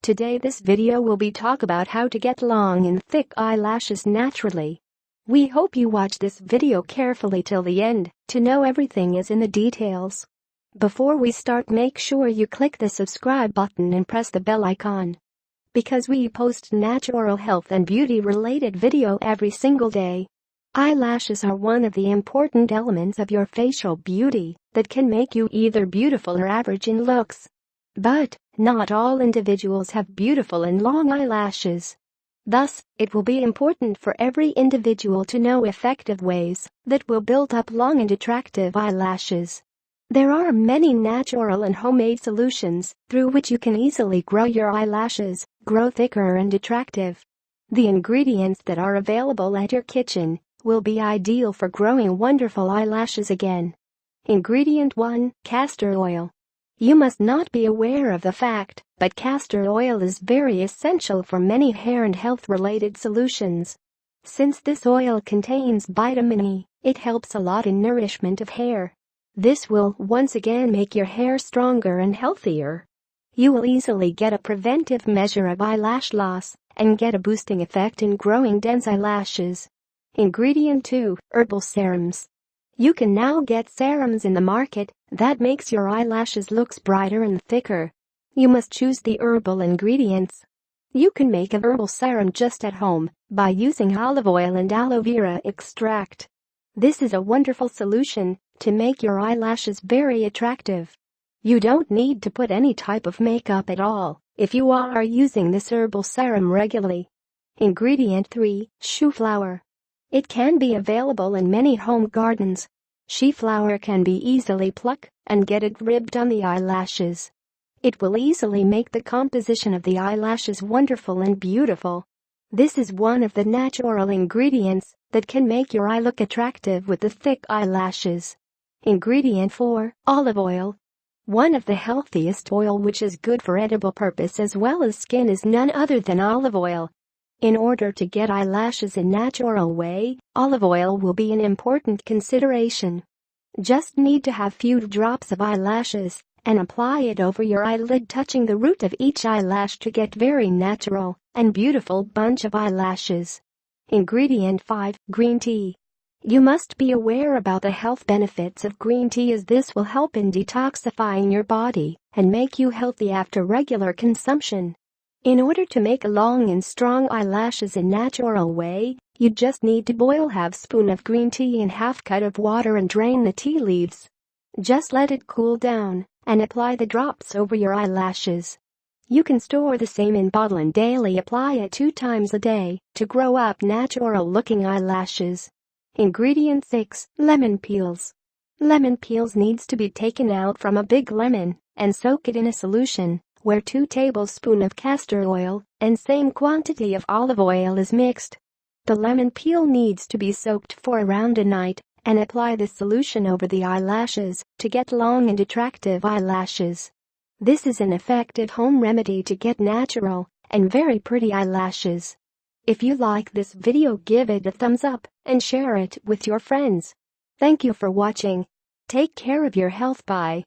Today this video will be talk about how to get long and thick eyelashes naturally. We hope you watch this video carefully till the end to know everything is in the details. Before we start, make sure you click the subscribe button and press the bell icon, because we post natural health and beauty related video every single day. Eyelashes are one of the important elements of your facial beauty that can make you either beautiful or average in looks. But not all individuals have beautiful and long eyelashes. Thus, it will be important for every individual to know effective ways that will build up long and attractive eyelashes. There are many natural and homemade solutions through which you can easily grow your eyelashes, grow thicker and attractive. The ingredients that are available at your kitchen will be ideal for growing wonderful eyelashes again. Ingredient 1. Castor oil. You must not be aware of the fact, but castor oil is very essential for many hair and health-related solutions. Since this oil contains vitamin E, it helps a lot in nourishment of hair. This will once again make your hair stronger and healthier. You will easily get a preventive measure of eyelash loss and get a boosting effect in growing dense eyelashes. Ingredient 2. Herbal serums. You can now get serums in the market that makes your eyelashes look brighter and thicker. You must choose the herbal ingredients. You can make a herbal serum just at home by using olive oil and aloe vera extract. This is a wonderful solution to make your eyelashes very attractive. You don't need to put any type of makeup at all if you are using this herbal serum regularly. Ingredient 3. Shea flower. It can be available in many home gardens. Shea flower can be easily plucked and get it rubbed on the eyelashes. It will easily make the composition of the eyelashes wonderful and beautiful. This is one of the natural ingredients that can make your eye look attractive with the thick eyelashes. Ingredient 4. Olive oil. One of the healthiest oil which is good for edible purpose as well as skin is none other than olive oil. In order to get eyelashes in natural way, olive oil will be an important consideration. Just need to have few drops of eyelashes and apply it over your eyelid, touching the root of each eyelash to get very natural and beautiful bunch of eyelashes. Ingredient 5. Green tea. You must be aware about the health benefits of green tea, as this will help in detoxifying your body and make you healthy after regular consumption. In order to make long and strong eyelashes in natural way, you just need to boil half spoon of green tea in half cup of water and drain the tea leaves. Just let it cool down and apply the drops over your eyelashes. You can store the same in bottle and daily apply it 2 times a day to grow up natural looking eyelashes. Ingredient 6. Lemon peels. Lemon peels needs to be taken out from a big lemon and soak it in a solution where 2 tablespoons of castor oil and same quantity of olive oil is mixed. The lemon peel needs to be soaked for around a night and apply the solution over the eyelashes to get long and attractive eyelashes. This is an effective home remedy to get natural and very pretty eyelashes. If you like this video, give it a thumbs up and share it with your friends. Thank you for watching. Take care of your health. Bye.